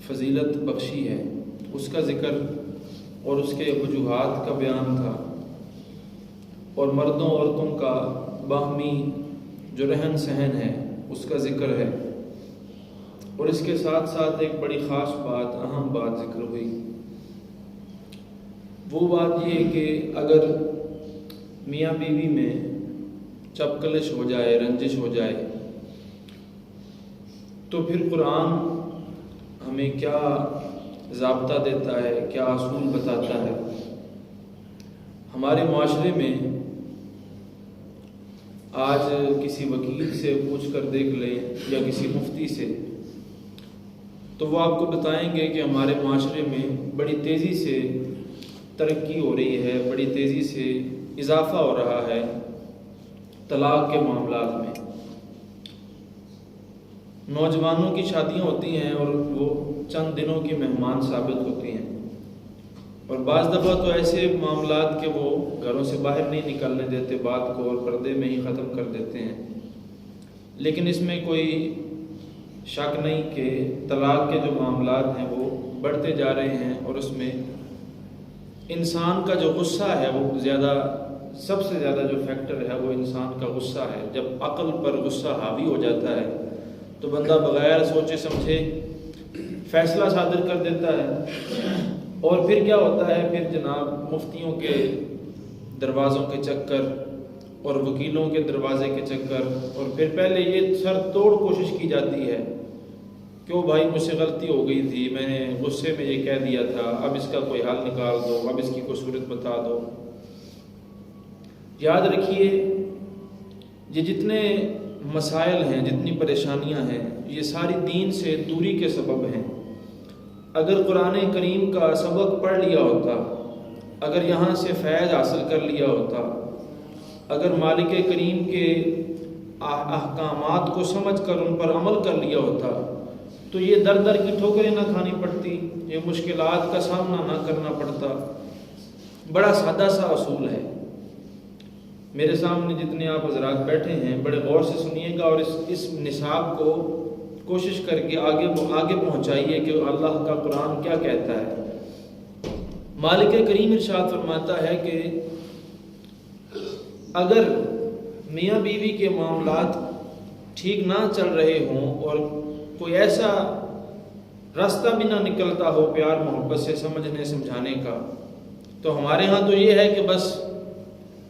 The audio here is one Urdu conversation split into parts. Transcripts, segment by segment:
فضیلت بخشی ہے اس کا ذکر اور اس کے وجوہات کا بیان تھا، اور مردوں عورتوں کا باہمی جو رہن سہن ہے اس کا ذکر ہے، اور اس کے ساتھ ساتھ ایک بڑی خاص بات، اہم بات ذکر ہوئی۔ وہ بات یہ کہ اگر میاں بیوی میں چپکلش ہو جائے، رنجش ہو جائے، تو پھر قرآن ہمیں کیا ضابطہ دیتا ہے، کیا اصول بتاتا ہے۔ ہمارے معاشرے میں آج کسی وکیل سے پوچھ کر دیکھ لیں یا کسی مفتی سے، تو وہ آپ کو بتائیں گے کہ ہمارے معاشرے میں بڑی تیزی سے ترقی ہو رہی ہے، بڑی تیزی سے اضافہ ہو رہا ہے طلاق کے معاملات میں۔ نوجوانوں کی شادیاں ہوتی ہیں اور وہ چند دنوں کی مہمان ثابت ہوتی ہیں، اور بعض دفعہ تو ایسے معاملات کہ وہ گھروں سے باہر نہیں نکلنے دیتے بات کو، اور پردے میں ہی ختم کر دیتے ہیں۔ لیکن اس میں کوئی شک نہیں کہ طلاق کے جو معاملات ہیں وہ بڑھتے جا رہے ہیں، اور اس میں انسان کا جو غصہ ہے وہ سب سے زیادہ جو فیکٹر ہے وہ انسان کا غصہ ہے۔ جب عقل پر غصہ حاوی ہو جاتا ہے تو بندہ بغیر سوچے سمجھے فیصلہ صادر کر دیتا ہے، اور پھر کیا ہوتا ہے، پھر جناب مفتیوں کے دروازوں کے چکر اور وکیلوں کے دروازے کے چکر، اور پھر پہلے یہ سر توڑ کوشش کی جاتی ہے کیوں بھائی مجھ سے غلطی ہو گئی تھی، میں نے غصے میں یہ کہہ دیا تھا، اب اس کا کوئی حل نکال دو، اب اس کی کوئی صورت بتا دو۔ یاد رکھیے یہ جتنے مسائل ہیں، جتنی پریشانیاں ہیں، یہ ساری دین سے دوری کے سبب ہیں۔ اگر قرآن کریم کا سبق پڑھ لیا ہوتا، اگر یہاں سے فیض حاصل کر لیا ہوتا، اگر مالک کریم کے احکامات کو سمجھ کر ان پر عمل کر لیا ہوتا، تو یہ در در کی ٹھوکریں نہ کھانی پڑتی، یہ مشکلات کا سامنا نہ کرنا پڑتا۔ بڑا سادہ سا اصول ہے، میرے سامنے جتنے آپ حضرات بیٹھے ہیں بڑے غور سے سنیے گا، اور اس نصاب کو کوشش کر کے آگے پہنچائیے کہ اللہ کا قرآن کیا کہتا ہے۔ مالک کریم ارشاد فرماتا ہے کہ اگر میاں بیوی کے معاملات ٹھیک نہ چل رہے ہوں اور کوئی ایسا راستہ بھی نہ نکلتا ہو پیار محبت سے سمجھنے سمجھانے کا، تو ہمارے ہاں تو یہ ہے کہ بس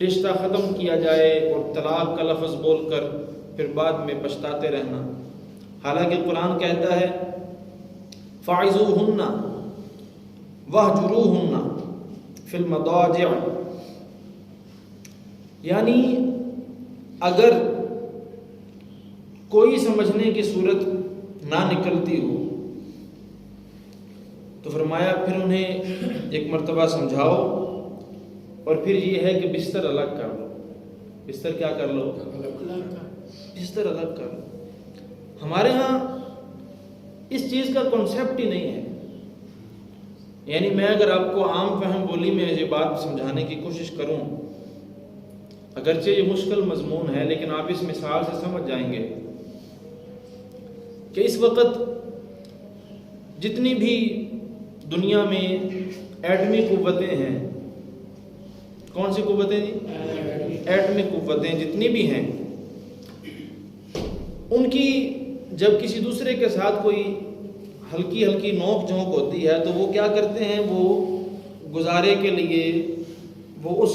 رشتہ ختم کیا جائے اور طلاق کا لفظ بول کر پھر بعد میں پچھتاتے رہنا۔ حالانکہ قرآن کہتا ہے فَاعِظُوهُنَّ وَاهْجُرُوهُنَّ فِي الْمَضَاجِعِ، یعنی اگر کوئی سمجھنے کی صورت نہ نکلتی ہو تو فرمایا پھر انہیں ایک مرتبہ سمجھاؤ، اور پھر یہ ہے کہ بستر الگ کر لو۔ بستر کیا کر لو؟ بستر الگ کر لو۔ ہمارے ہاں اس چیز کا کنسیپٹ ہی نہیں ہے۔ یعنی میں اگر آپ کو عام فہم بولی میں یہ بات سمجھانے کی کوشش کروں، اگرچہ یہ مشکل مضمون ہے لیکن آپ اس مثال سے سمجھ جائیں گے کہ اس وقت جتنی بھی دنیا میں ایٹمی قوتیں ہیں، کون سی قوتیں جی؟ ایٹمی قوتیں جتنی بھی ہیں، ان کی جب کسی دوسرے کے ساتھ کوئی ہلکی نوک جھونک ہوتی ہے تو وہ کیا کرتے ہیں، وہ گزارے کے لیے، وہ اس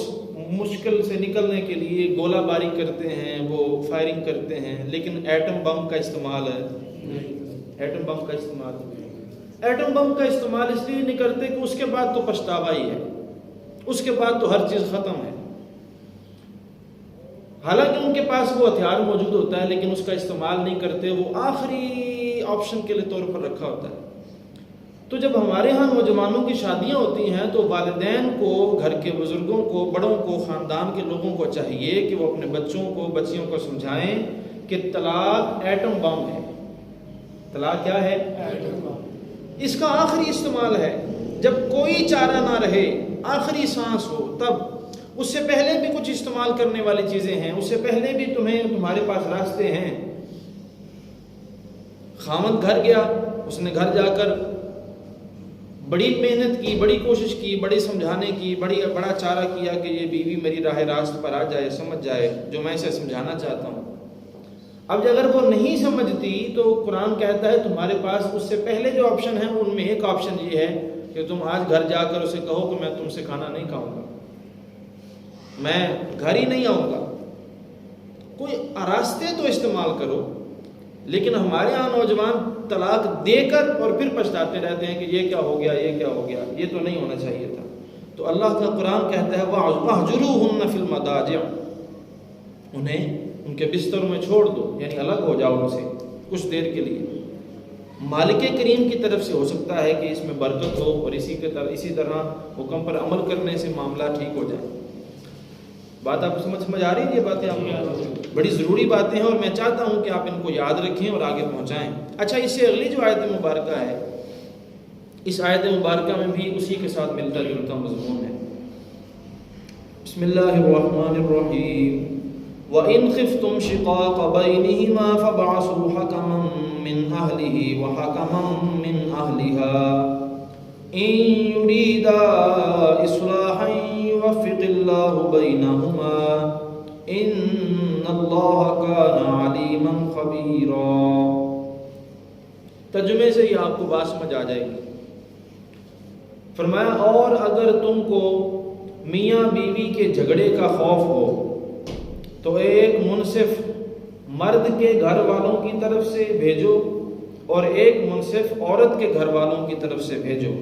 مشکل سے نکلنے کے لیے گولہ باری کرتے ہیں، وہ فائرنگ کرتے ہیں، لیکن ایٹم بم کا استعمال ایٹم بم کا استعمال اس لیے نہیں کرتے کہ اس کے بعد تو پچھتاوا ہی ہے، اس کے بعد تو ہر چیز ختم ہے۔ حالانکہ ان کے پاس وہ ہتھیار موجود ہوتا ہے لیکن اس کا استعمال نہیں کرتے، وہ آخری آپشن کے طور پر رکھا ہوتا ہے۔ تو جب ہمارے ہاں نوجوانوں کی شادیاں ہوتی ہیں تو والدین کو، گھر کے بزرگوں کو، بڑوں کو، خاندان کے لوگوں کو چاہیے کہ وہ اپنے بچیوں کو سمجھائیں کہ طلاق ایٹم بم ہے۔ طلاق کیا ہے؟ Atom bomb. اس کا آخری استعمال ہے جب کوئی چارہ نہ رہے، آخری سانس ہو، تب۔ اس سے پہلے بھی کچھ استعمال کرنے والی چیزیں ہیں، اس سے پہلے بھی تمہارے پاس راستے ہیں۔ خاوند گھر گیا، اس نے گھر جا کر بڑی محنت کی، بڑی کوشش کی، بڑی سمجھانے کی، بڑا چارہ کیا کہ یہ بیوی میری راہ راست پر آ جائے، سمجھ جائے جو میں اسے سمجھانا چاہتا ہوں۔ اب اگر وہ نہیں سمجھتی تو قرآن کہتا ہے تمہارے پاس اس سے پہلے جو آپشن ہے ان میں ایک آپشن یہ ہے کہ تم آج گھر جا کر اسے کہو کہ میں تم سے کھانا نہیں کھاؤں گا، میں گھر ہی نہیں آؤں گا۔ کوئی راستے تو استعمال کرو، لیکن ہمارے ہاں نوجوان طلاق دے کر اور پھر پچھتاتے رہتے ہیں کہ یہ کیا ہو گیا، یہ کیا ہو گیا، یہ تو نہیں ہونا چاہیے تھا۔ تو اللہ کا قرآن کہتا ہے وَاهْجُرُوهُنَّ فِي الْمَضَاجِعِ، انہیں ان کے بستروں میں چھوڑ دو، یعنی الگ ہو جاؤ ان سے کچھ دیر کے لیے۔ مالک کریم کی طرف سے ہو سکتا ہے کہ اس میں برکت ہو اور اسی طرح حکم پر عمل کرنے سے معاملہ ٹھیک ہو جائے۔ بات آپ کو سمجھ آ رہی ہے؟ یہ باتیں آپ کو بڑی ضروری باتیں ہیں اور میں چاہتا ہوں کہ آپ ان کو یاد رکھیں اور آگے پہنچائیں۔ اچھا، اس سے اگلی جو آیت مبارکہ ہے، اس آیت مبارکہ میں بھی اسی کے ساتھ ملتا جلتا مضمون ہے۔ بسم اللہ الرحمن الرحیم وَإِنْ خِفْتُمْ شِقَاقَ بَيْنِهِمَا فَابْعَثُوا حَكَمًا مِّنْ أَهْلِهِ وَحَكَمًا مِّنْ أَهْلِهَا إِنْ يُرِيدَا إِصْلَاحًا يُوَفِّقِ اللَّهُ بَيْنَهُمَا إِنَّ اللَّهَ كَانَ عَلِيمًا خَبِيرًا۔ ترجمے سے یہ آپ کو بات سمجھ آ جائے گی۔ فرمایا اور اگر تم کو میاں بیوی کے جھگڑے کا خوف ہو تو ایک منصف مرد کے گھر والوں کی طرف سے بھیجو اور ایک منصف عورت کے گھر والوں کی طرف سے بھیجو۔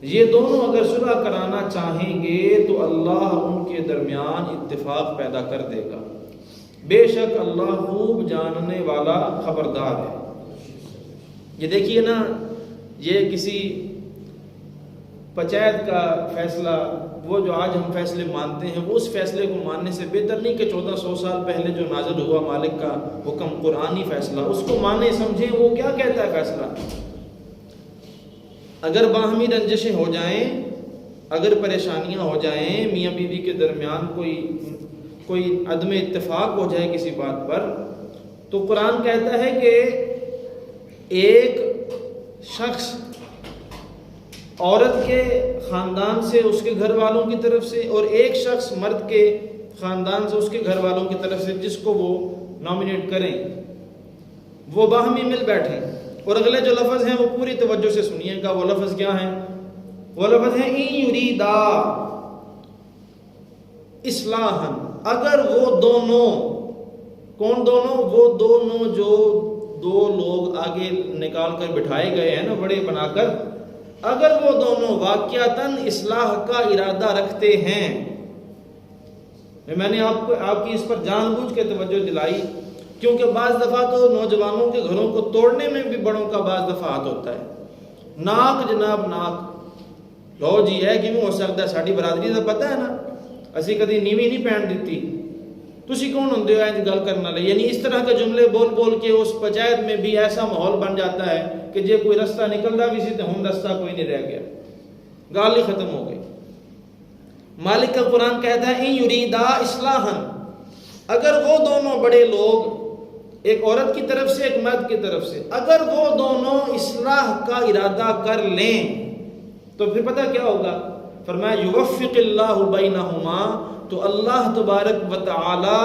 یہ دونوں اگر صلح کرانا چاہیں گے تو اللہ ان کے درمیان اتفاق پیدا کر دے گا، بے شک اللہ خوب جاننے والا خبردار ہے۔ یہ دیکھیے نا، یہ کسی پنچایت کا فیصلہ، وہ جو آج ہم فیصلے مانتے ہیں، وہ اس فیصلے کو ماننے سے بہتر نہیں کہ 1400 سال پہلے جو نازل ہوا مالک کا حکم، قرآنی فیصلہ، اس کو مانیں سمجھیں وہ کیا کہتا ہے فیصلہ۔ اگر باہمی رنجشیں ہو جائیں، اگر پریشانیاں ہو جائیں، میاں بیوی کے درمیان کوئی عدم اتفاق ہو جائے کسی بات پر، تو قرآن کہتا ہے کہ ایک شخص عورت کے خاندان سے اس کے گھر والوں کی طرف سے اور ایک شخص مرد کے خاندان سے اس کے گھر والوں کی طرف سے، جس کو وہ نامینیٹ کریں، وہ باہمی مل بیٹھیں۔ اور اگلے جو لفظ ہیں وہ پوری توجہ سے سنیے گا۔ وہ لفظ کیا ہیں؟ وہ لفظ ہیں ان یریدا اصلاحا، اگر وہ دونوں، کون دونوں؟ وہ دونوں جو دو لوگ آگے نکال کر بٹھائے گئے ہیں نا بڑے بنا کر، اگر وہ دونوں واقعتاً اصلاح کا ارادہ رکھتے ہیں۔ میں نے آپ کی اس پر جان بوجھ کے توجہ دلائی کیونکہ بعض دفعہ تو نوجوانوں کے گھروں کو توڑنے میں بھی بڑوں کا بعض دفعہ ہاتھ ہوتا ہے۔ ناک جناب ناک، لو جی ہے کہ ہو سکتا ہے ساری برادری کا پتہ ہے نا، اسی کدی نیوی نہیں پہن دیتی، تسی کون ہوندے ہو انج گل کرنے والے؟ یعنی اس طرح کے جملے بول بول کے اس پنچایت میں بھی ایسا ماحول بن جاتا ہے کہ جے کوئی رستہ نکلتا بھی سی تو ہن رستہ کوئی نہیں رہ گیا، گال ہی ختم ہو گئی۔ مالک کا قرآن کہتا ہے ان یریدا اصلاحا، اگر وہ دونوں بڑے لوگ، ایک عورت کی طرف سے ایک مرد کی طرف سے، اگر وہ دونوں اصلاح کا ارادہ کر لیں تو پھر پتہ کیا ہوگا؟ فرمایا یوفق اللہ بینہما، تو اللہ تبارک و تعالی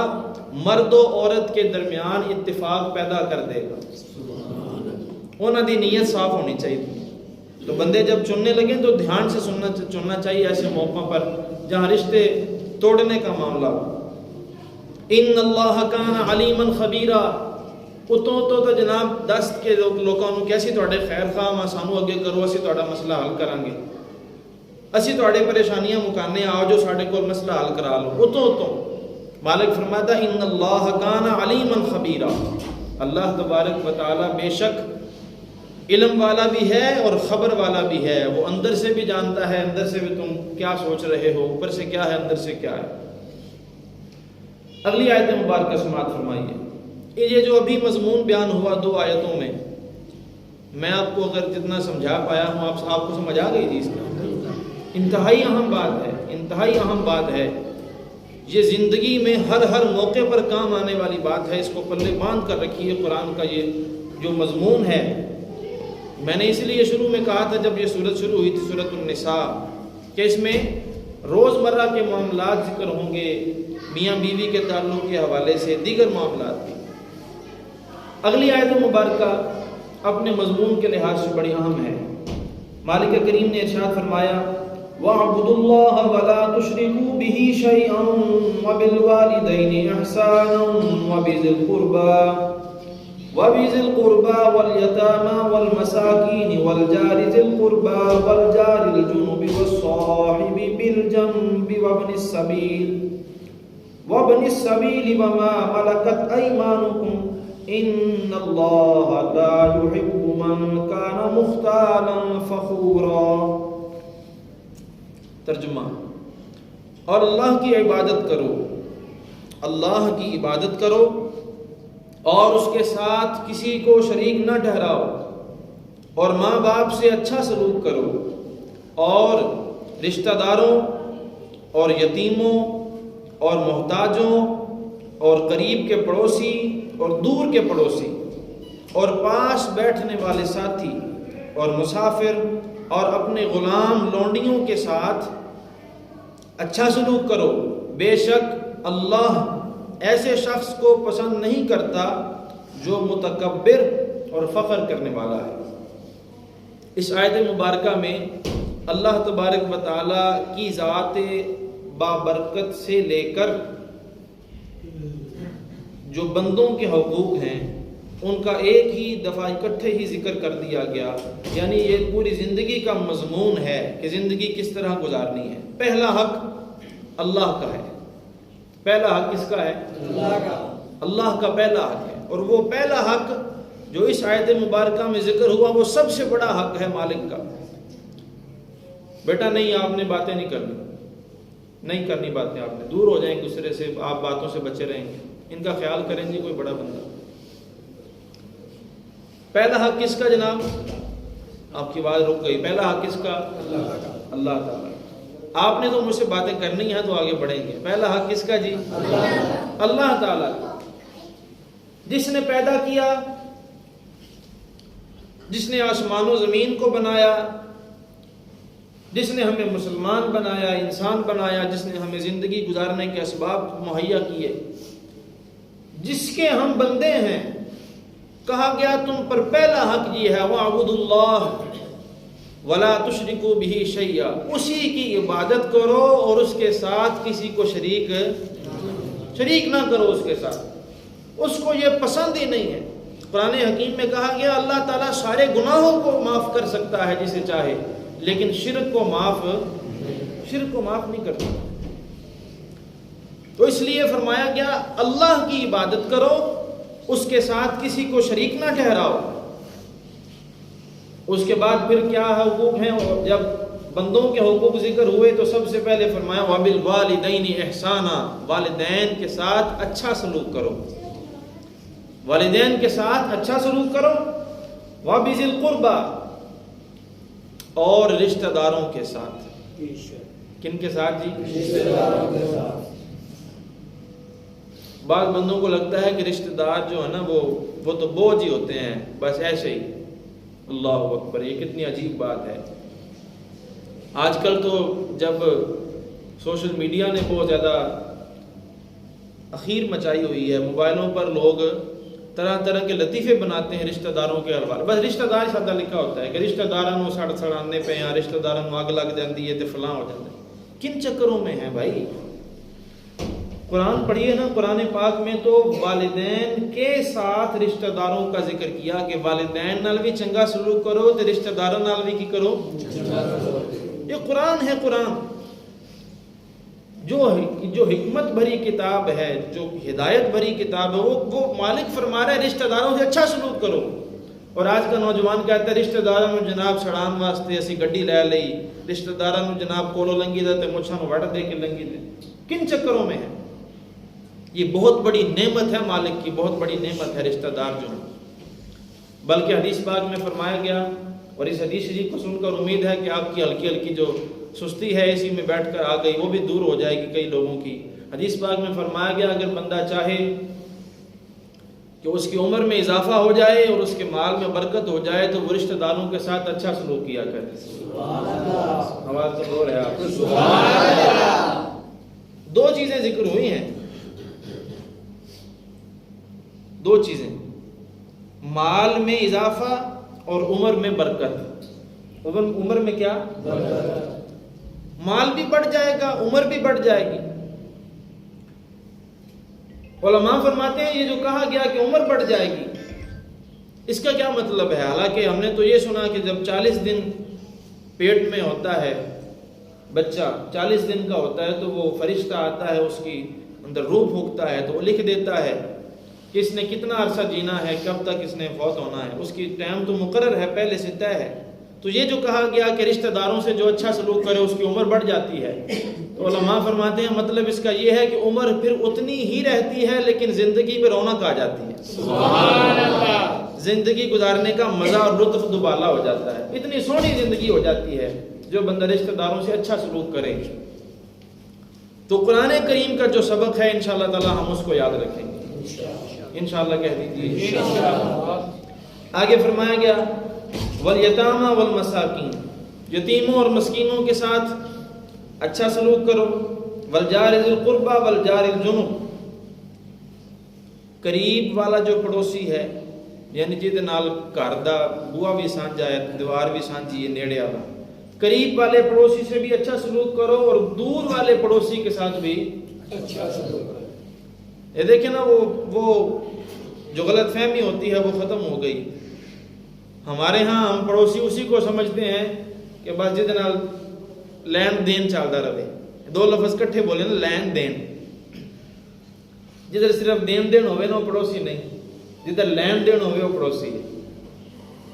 مرد و عورت کے درمیان اتفاق پیدا کر دے گا۔ انہوں دی نیت صاف ہونی چاہیے۔ تو بندے جب چننے لگیں تو دھیان سے چننا چاہیے ایسے موقع پر جہاں رشتے توڑنے کا معاملہ ہو۔ ان اللہ کان علیما خبیرا، اتوں تو جناب دست کے لوگوں نو کیسی تواڈے خیر خواہ ما سانو اگے کرو، اسی تواڈا مسئلہ حل کران گے، اسی تواڈے پریشانیاں مکانے آؤ جو ساڈے کول مسئلہ حل کرا لو۔ اتوں مالک فرماتا ان اللہ کان علیما خبیرا، اللہ تبارک و تعالی بے شک علم والا بھی ہے اور خبر والا بھی ہے، وہ اندر سے بھی جانتا ہے، اندر سے بھی تم کیا سوچ رہے ہو، اوپر سے کیا ہے اندر سے کیا ہے۔ اگلی آیت مبارکہ سماعت فرمائیے۔ یہ جو ابھی مضمون بیان ہوا دو آیتوں میں آپ کو اگر جتنا سمجھا پایا ہوں آپ کو سمجھ آ گئی جی؟ اس کا انتہائی اہم بات ہے، انتہائی اہم بات ہے، یہ زندگی میں ہر موقع پر کام آنے والی بات ہے، اس کو پلے باندھ کر رکھیے۔ قرآن کا یہ جو مضمون ہے میں نے اس لیے شروع میں کہا تھا جب یہ سورت شروع ہوئی تھی سورۃ النساء کہ اس میں روزمرہ کے معاملات ذکر ہوں گے، میاں بیوی کے تعلق کے حوالے سے دیگر معاملات بھی۔ اگلی آیت مبارکہ اپنے مضمون کے لحاظ سے بڑی اہم ہے۔ مالک کریم نے ارشاد فرمایا وَاعْبُدُوا اللَّهَ وَلَا تُشْرِكُوا بِهِ شَيْئًا وَبِالْوَالِدَيْنِ إِحْسَانًا وَبِذِي الْقُرْبَى وَالْيَتَامَى وَالْمَسَاكِينِ وَالْجَارِ ذِي الْقُرْبَى وَالْجَارِ الْجُنُبِ وَالصَّاحِبِ بِالْجَنبِ وَابْنِ السَّبِيلِ وَمَا مَلَكَتْ أَيْمَانُكُمْ إِنَّ اللَّهَ لَا يُحِبُّ مَنْ كَانَ مُخْتَالًا فَخُورًا۔ ترجمہ، اور اللہ کی عبادت کرو، اللہ کی عبادت کرو اور اس کے ساتھ کسی کو شریک نہ ٹھہراؤ، اور ماں باپ سے اچھا سلوک کرو، اور رشتہ داروں اور یتیموں اور محتاجوں اور قریب کے پڑوسی اور دور کے پڑوسی اور پاس بیٹھنے والے ساتھی اور مسافر اور اپنے غلام لونڈیوں کے ساتھ اچھا سلوک کرو۔ بے شک اللہ ایسے شخص کو پسند نہیں کرتا جو متکبر اور فخر کرنے والا ہے۔ اس آیت مبارکہ میں اللہ تبارک و تعالی کی ذات بابرکت سے لے کر جو بندوں کے حقوق ہیں ان کا ایک ہی دفعہ اکٹھے ہی ذکر کر دیا گیا، یعنی یہ پوری زندگی کا مضمون ہے کہ زندگی کس طرح گزارنی ہے۔ پہلا حق اللہ کا ہے۔ پہلا حق کس کا ہے؟ اللہ کا پہلا حق ہے، اور وہ پہلا حق جو اس آیت مبارکہ میں ذکر ہوا وہ سب سے بڑا حق ہے مالک کا۔ بیٹا نہیں، آپ نے باتیں نہیں کرنی باتیں، آپ نے دور ہو جائیں دوسرے سے، آپ باتوں سے بچے رہیں گے، ان کا خیال کریں گے کوئی بڑا بندہ۔ پہلا حق کس کا جناب؟ آپ کی آواز رک گئی۔ پہلا حق کس کا؟ اللہ تعالیٰ۔ آپ نے تو مجھ سے باتیں کرنی ہیں تو آگے بڑھیں گے۔ پہلا حق کس کا جی؟ اللہ تعالیٰ، جس نے پیدا کیا، جس نے آسمان و زمین کو بنایا، جس نے ہمیں مسلمان بنایا، انسان بنایا، جس نے ہمیں زندگی گزارنے کے اسباب مہیا کیے، جس کے ہم بندے ہیں۔ کہا گیا تم پر پہلا حق یہ ہے وَاعْبُدُوا اللَّهَ وَلَا تُشْرِكُوا بِهِ شَيْئًا، اسی کی عبادت کرو اور اس کے ساتھ کسی کو شریک نہ کرو، اس کے ساتھ اس کو یہ پسند ہی نہیں ہے۔ قرآن حکیم میں کہا گیا اللہ تعالیٰ سارے گناہوں کو معاف کر سکتا ہے جسے چاہے، لیکن شرک کو معاف نہیں کرتا۔ تو اس لیے فرمایا گیا اللہ کی عبادت کرو، اس کے ساتھ کسی کو شریک نہ ٹھہراؤ۔ اس کے بعد پھر کیا حقوق ہیں؟ اور جب بندوں کے حقوق ذکر ہوئے تو سب سے پہلے فرمایا وَبِالْوَالِدَيْنِ إِحْسَانًا، والدین کے ساتھ اچھا سلوک کرو، والدین کے ساتھ اچھا سلوک کرو۔ وَبِذِي الْقُرْبَى، اور رشتہ داروں کے ساتھ۔ کن کے ساتھ جی؟ رشتہ داروں کے ساتھ۔ بعض بندوں کو لگتا ہے کہ رشتہ دار جو ہے نا وہ تو بوجھ ہی ہوتے ہیں، بس ایسے ہی۔ اللہ اکبر، یہ کتنی عجیب بات ہے۔ آج کل تو جب سوشل میڈیا نے بہت زیادہ اخیر مچائی ہوئی ہے، موبائلوں پر لوگ طرح طرح کے لطیفے بناتے ہیں رشتہ داروں کے حوالے۔ بس رشتہ دار سادہ لکھا ہوتا ہے کہ رشتہ داراں نوں سڑانے پہ یا رشتہ داراں نوں اگ لگ جاندی ہے تے فلاں ہو جاتا ہے۔ کن چکروں میں ہیں بھائی؟ قرآن پڑھیے نا، قرآن پاک میں تو والدین کے ساتھ رشتہ داروں کا ذکر کیا کہ والدین نال بھی چنگا سلوک کرو تے رشتہ داراں نال بھی کی کرو۔ یہ قرآن ہے، قرآن جو حکمت بھری کتاب ہے، جو ہدایت بھری کتاب ہے، وہ مالک فرما رہا ہے رشتہ داروں سے اچھا سلوک کرو۔ اور آج کا نوجوان کہتا ہے رشتہ داراں نوں جناب سڑان واسطے اسی گڈی لے لئی، رشتہ داراں نوں جناب کولو لنگی دے تے مچھاں نوں وڈ دے کے لنگی دے۔ کن چکروں میں ہے؟ یہ بہت بڑی نعمت ہے مالک کی، بہت بڑی نعمت ہے رشتہ دار جو ہیں۔ بلکہ حدیث پاک میں فرمایا گیا، اور اس حدیث شریف کو سن کر امید ہے کہ آپ کی ہلکی ہلکی جو سستی ہے اسی میں بیٹھ کر آ گئی وہ بھی دور ہو جائے گی کئی لوگوں کی۔ حدیث پاک میں فرمایا گیا اگر بندہ چاہے کہ اس کی عمر میں اضافہ ہو جائے اور اس کے مال میں برکت ہو جائے تو وہ رشتہ داروں کے ساتھ اچھا سلوک کیا کرے. سبحان اللہ. آواز تو بول رہے آپ. سبحان اللہ. دو چیزیں ذکر ہوئی ہیں, دو چیزیں, مال میں اضافہ اور عمر میں برکت. عمر میں کیا برکت, مال بھی بڑھ جائے گا, عمر بھی بڑھ جائے گی. علماء فرماتے ہیں یہ جو کہا گیا کہ عمر بڑھ جائے گی, اس کا کیا مطلب ہے؟ حالانکہ ہم نے تو یہ سنا کہ جب 40 دن پیٹ میں ہوتا ہے بچہ, 40 دن کا ہوتا ہے, تو وہ فرشتہ آتا ہے, اس کی اندر روح پھونکتا ہے, تو وہ لکھ دیتا ہے کہ اس نے کتنا عرصہ جینا ہے, کب تک اس نے فوت ہونا ہے. اس کی ٹائم تو مقرر ہے, پہلے سے طے ہے. تو یہ جو کہا گیا کہ رشتہ داروں سے جو اچھا سلوک کرے اس کی عمر بڑھ جاتی ہے, تو علماء فرماتے ہیں مطلب اس کا یہ ہے کہ عمر پھر اتنی ہی رہتی ہے لیکن زندگی میں رونق آ جاتی ہے. سبحان اللہ. زندگی گزارنے کا مزہ اور لطف دوبالا ہو جاتا ہے. اتنی سونی زندگی ہو جاتی ہے جو بندہ رشتہ داروں سے اچھا سلوک کرے. تو قرآن کریم کا جو سبق ہے انشاءاللہ تعالی ہم اس کو یاد رکھیں گے انشاءاللہ. کہہ دیجیے آگے فرمایا گیا والیتامی والمساکین, یتیموں اور مسکینوں کے ساتھ اچھا سلوک کرو. والجار ذی القربى والجار الجنب, قریب والا جو پڑوسی ہے یعنی جہدے نال گھر دا بوا بھی سانجا ہے, دیوار بھی سانجی ہے, نیڑے والا, قریب والے پڑوسی سے بھی اچھا سلوک کرو اور دور والے پڑوسی کے ساتھ بھی اچھا سلوک کرو. یہ دیکھیں نا وہ جو غلط فہمی ہوتی ہے وہ ختم ہو گئی. ہمارے ہاں ہم پڑوسی اسی کو سمجھتے ہیں کہ بس جہدے نال لین دین چلتا رہے. دو لفظ کٹھے بولے نا, لین دین. جدھر صرف دین دین ہوئے نا وہ پڑوسی نہیں, جدھر لین دین ہوئے وہ پڑوسی ہے.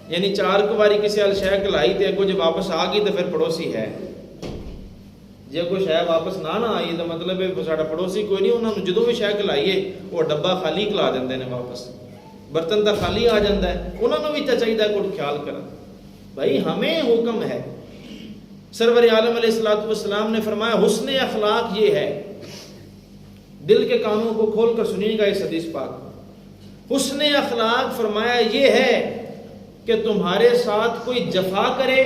یعنی 4 باری کسی حال شے کلائی تے اگوں جب واپس آ گئی تو پھر پڑوسی ہے. جے کوئی شے واپس نہ آئی تو مطلب ہے ساڈا پڑوسی کوئی نہیں. انہوں نے جدوں بھی شے کلائیے وہ ڈبا خالی کلا دیندے نے واپس, برتن تو خالی آ جاتا ہے. انہوں نے بھی چاہیے کوئی خیال کرنا. بھائی ہمیں حکم ہے, سرور عالم علیہ الصلوۃ والسلام نے فرمایا حسن اخلاق یہ ہے, دل کے کانوں کو کھول کر سنیے گا اس حدیث پاک. حسن اخلاق فرمایا یہ ہے کہ تمہارے ساتھ کوئی جفا کرے,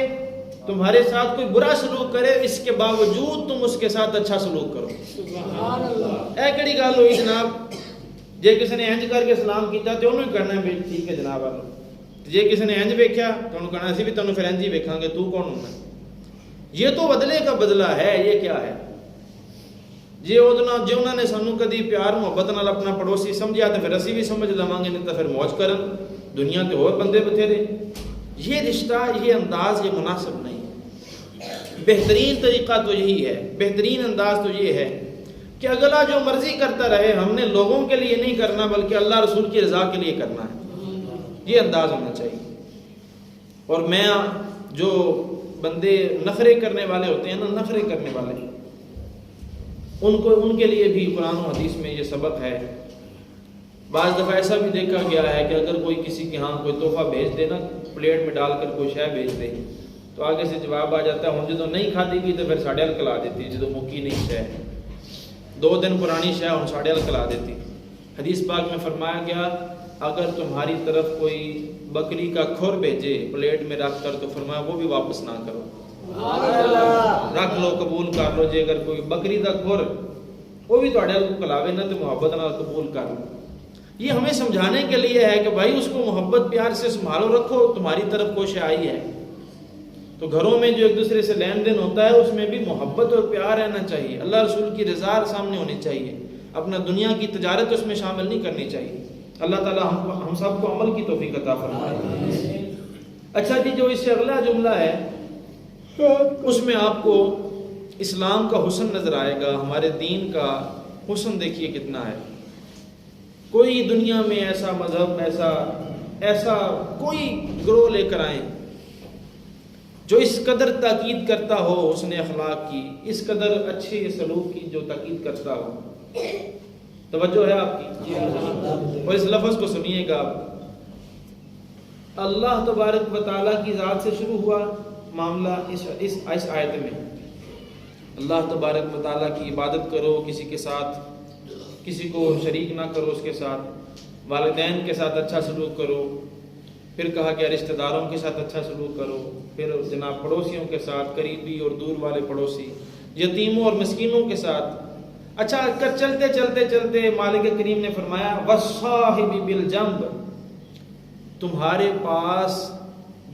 تمہارے ساتھ کوئی برا سلوک کرے, اس کے باوجود تم اس کے ساتھ اچھا سلوک کرو. سبحان اللہ. اے کڑی گل ہوئی جناب, جے کسی نے انج کر کے سلام کیتا تے انہوں کہنا ہے ٹھیک ہے جناب والو, جے کسی نے انج ویکھیا تو انہوں کہنا اسی بھی تینوں پھر انج ہی ویکھاں گے, تو کون ہونا. یہ تو بدلے کا بدلہ ہے. یہ کیا ہے؟ جے انہوں نے سانو کدی پیار محبت نال اپنا پڑوسی سمجھیا تو پھر اسی بھی سمجھ لواں گے, نہیں تو پھر موج کرن. دنیا تے اور بندے بتھیرے. یہ رشتہ, یہ انداز یہ مناسب نہیں. بہترین طریقہ تو یہی ہے, بہترین انداز تو یہ ہے کہ اگلا جو مرضی کرتا رہے, ہم نے لوگوں کے لیے نہیں کرنا بلکہ اللہ رسول کی رضا کے لیے کرنا ہے. یہ انداز ہونا چاہیے. اور میں جو بندے نخرے کرنے والے ہوتے ہیں نا, نخرے کرنے والے, ان کے لیے بھی قرآن و حدیث میں یہ سبق ہے. بعض دفعہ ایسا بھی دیکھا گیا ہے کہ اگر کوئی کسی کے ہاں کوئی تحفہ بھیج دے نا, پلیٹ میں ڈال کر کوئی شے بھیج دے, تو آگے سے جواب آ جاتا ہے ہوں جدو نہیں کھادی گئی تو پھر ساڑھے کلا دیتی, جدو مکی نہیں شے 2 دن پرانی شے ہوں ساڑھے کلا دیتی. حدیث پاک میں فرمایا گیا اگر تمہاری طرف کوئی بکری کا کھر بھیجے پلیٹ میں رکھ کر تو فرمایا وہ بھی واپس نہ کرو, رکھ لو, قبول کر لو. جے اگر کوئی بکری کا کھر وہ بھی تھوڑے کو کلاوے نا تو محبت نہ قبول کر لو. یہ ہمیں سمجھانے کے لیے ہے کہ بھائی اس کو محبت پیار سے سنبھالو, رکھو. تمہاری طرف کوشش آئی ہے تو گھروں میں جو ایک دوسرے سے لین دین ہوتا ہے اس میں بھی محبت اور پیار رہنا چاہیے. اللہ رسول کی رضا سامنے ہونی چاہیے. اپنا دنیا کی تجارت اس میں شامل نہیں کرنی چاہیے. اللہ تعالی ہم سب کو عمل کی توفیق عطا فرمائے. اچھا جی, جو اس سے اگلا جملہ ہے اس میں آپ کو اسلام کا حسن نظر آئے گا, ہمارے دین کا حسن دیکھیے کتنا ہے. کوئی دنیا میں ایسا مذہب, ایسا کوئی گروہ لے کر آئیں جو اس قدر تاکید کرتا ہو حسن اخلاق کی, اس قدر اچھے سلوک کی جو تاکید کرتا ہو. توجہ ہے آپ کی؟ اور اس لفظ کو سنیے گا. اللہ تبارک و تعالیٰ کی ذات سے شروع ہوا معاملہ اس آیت میں. اللہ تبارک و تعالیٰ کی عبادت کرو, کسی کے ساتھ کسی کو شریک نہ کرو اس کے ساتھ. والدین کے ساتھ اچھا سلوک کرو، پھر کہا کہ رشتہ داروں کے ساتھ اچھا سلوک کرو، پھر جناب پڑوسیوں کے ساتھ، قریبی اور دور والے پڑوسی، یتیموں اور مسکینوں کے ساتھ اچھا کر چلتے چلتے چلتے مالک کریم نے فرمایا وَالصَّاحِبِ بِالْجَنْبِ، تمہارے پاس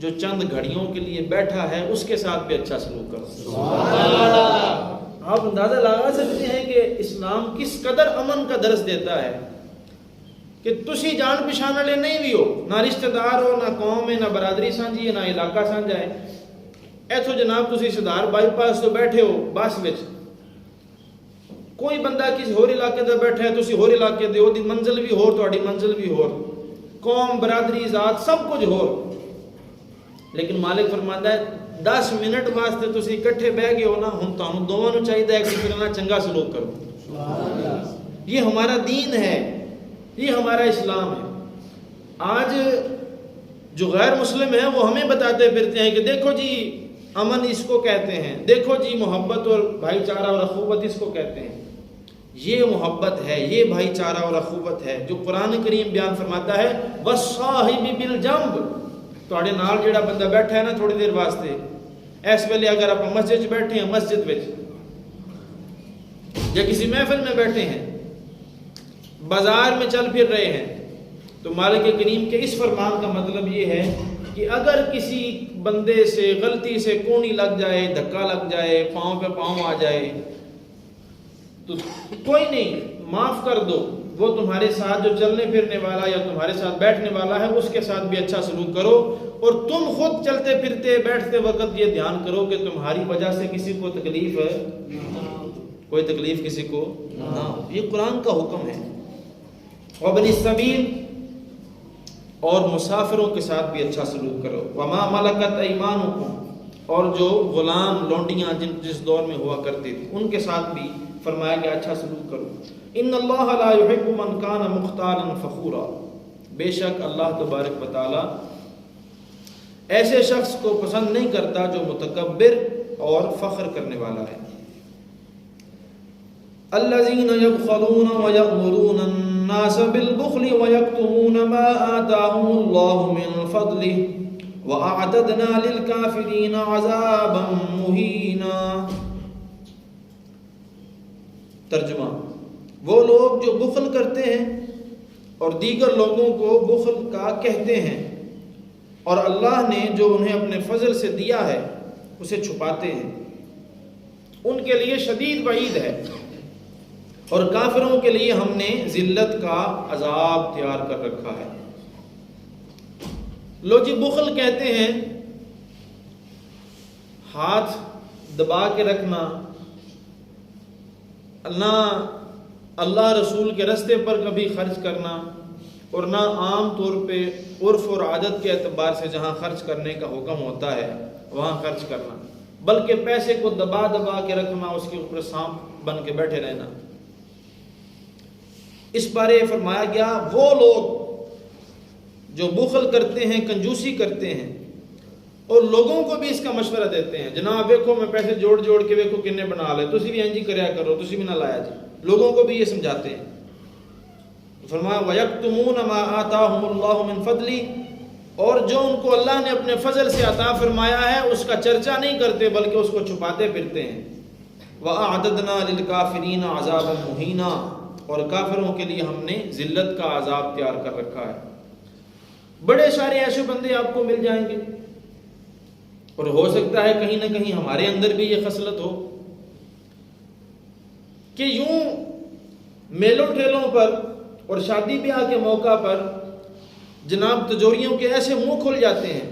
جو چند گھڑیوں کے لیے بیٹھا ہے اس کے ساتھ بھی اچھا سلوک کرو۔ سبحان اللہ۔ آپ اندازہ لگا سکتے ہیں کہ اسلام کس قدر امن کا درس دیتا ہے کہ تسی جان پچھان والے نہیں بھی ہو، نہ رشتہ دار ہو، نہ قوم ہے، نہ برادری سانجھی ہے، نہ علاقہ سانجھا ہے، ایتھو جناب تسی رشتہ دار بائی پاس تو بیٹھے ہو بس وچ، کوئی بندہ کسی ہور علاقے تے بیٹھا ہے، تسی ہور علاقے دے ہو، دی منزل بھی ہور، تہاڈی منزل بھی ہور، قوم، برادری، ذات سب کچھ ہور، لیکن مالک فرماتا ہے 10 منٹ واسطے تسی اکٹھے بیٹھ گئے ہو نا، ہن تانوں دوواں نوں چاہیے ہے کہ پھر نہ چنگا سلوک کرو۔ سبحان اللہ۔ یہ ہمارا دین ہے، یہ ہمارا اسلام ہے۔ آج جو غیر مسلم ہیں وہ ہمیں بتاتے پھرتے ہیں کہ دیکھو جی امن اس کو کہتے ہیں، دیکھو جی محبت اور بھائی چارہ اور اخوت اس کو کہتے ہیں۔ یہ محبت ہے، یہ بھائی چارہ اور اخوت ہے جو قرآن کریم بیان فرماتا ہے وَالصَّاحِبِ بِالْجَنْبِ، تواڈے نال جڑا بندہ بیٹھا ہے نا تھوڑی دیر واسطے، اس ویلے اگر آپ مسجد میں بیٹھے ہیں، مسجد میں یا کسی محفل میں بیٹھے ہیں، بازار میں چل پھر رہے ہیں، تو مالک کریم کے اس فرمان کا مطلب یہ ہے کہ اگر کسی بندے سے غلطی سے کونی لگ جائے، دھکا لگ جائے، پاؤں پہ پاؤں آ جائے تو کوئی نہیں، معاف کر دو، وہ تمہارے ساتھ جو چلنے پھرنے والا یا تمہارے ساتھ بیٹھنے والا ہے اس کے ساتھ بھی اچھا سلوک کرو، اور تم خود چلتے پھرتے بیٹھتے وقت یہ دھیان کرو کہ تمہاری وجہ سے کسی کو تکلیف ہے، کوئی تکلیف کسی کو نہ ہو۔ یہ قرآن کا حکم ہے۔ وابن السبیل، اور مسافروں کے ساتھ بھی اچھا سلوک کرو۔ وما ملکت ایمانکم، اور جو غلام لونڈیاں جس دور میں ہوا کرتی تھی ان کے ساتھ بھی فرمایا کہ اچھا سلوک کرو۔ ان اللہ لا يحب من کان مختالا فخورا، بے شک اللہ تبارک و تعالی ایسے شخص کو پسند نہیں کرتا جو متکبر اور فخر کرنے والا ہے۔ الذين يبخلون ويأمرون الناس بالبخل ويكتمون ما آتاهم الله من فضله وأعتدنا للكافرين عذابا مهينا۔ ترجمہ، وہ لوگ جو بخل کرتے ہیں اور دیگر لوگوں کو بخل کا کہتے ہیں، اور اللہ نے جو انہیں اپنے فضل سے دیا ہے اسے چھپاتے ہیں، ان کے لیے شدید وعید ہے، اور کافروں کے لیے ہم نے ذلت کا عذاب تیار کر رکھا ہے۔ لو جی بخل کہتے ہیں ہاتھ دبا کے رکھنا، نہ اللہ رسول کے راستے پر کبھی خرچ کرنا، اور نہ عام طور پہ عرف اور عادت کے اعتبار سے جہاں خرچ کرنے کا حکم ہوتا ہے وہاں خرچ کرنا، بلکہ پیسے کو دبا دبا کے رکھنا، اس کے اوپر سانپ بن کے بیٹھے رہنا۔ اس بارے فرمایا گیا وہ لوگ جو بخل کرتے ہیں، کنجوسی کرتے ہیں، اور لوگوں کو بھی اس کا مشورہ دیتے ہیں، جناب ویکھو میں پیسے جوڑ جوڑ کے ویکھو کنے بنا لے، تسی بھی انجی کریا کرو، تسی بھی نہ لایا جی، لوگوں کو بھی یہ سمجھاتے ہیں۔ فرمایا وَيَكْتُمُونَ مَا آتَاهُمُ اللَّهُ مِنْ فَضْلِهِ، اور جو ان کو اللہ نے اپنے فضل سے عطا فرمایا ہے اس کا چرچا نہیں کرتے بلکہ اس کو چھپاتے پھرتے ہیں۔ وَأَعْتَدْنَا لِلْكَافِرِينَ عَذَابًا مُهِينًا، اور کافروں کے لیے ہم نے ذلت کا عذاب تیار کر رکھا ہے۔ بڑے سارے ایسے بندے آپ کو مل جائیں گے، اور ہو سکتا ہے کہیں نہ کہیں ہمارے اندر بھی یہ خصلت ہو کہ یوں میلوں ٹھیلوں پر اور شادی بیاہ کے موقع پر جناب تجوریوں کے ایسے منہ کھل جاتے ہیں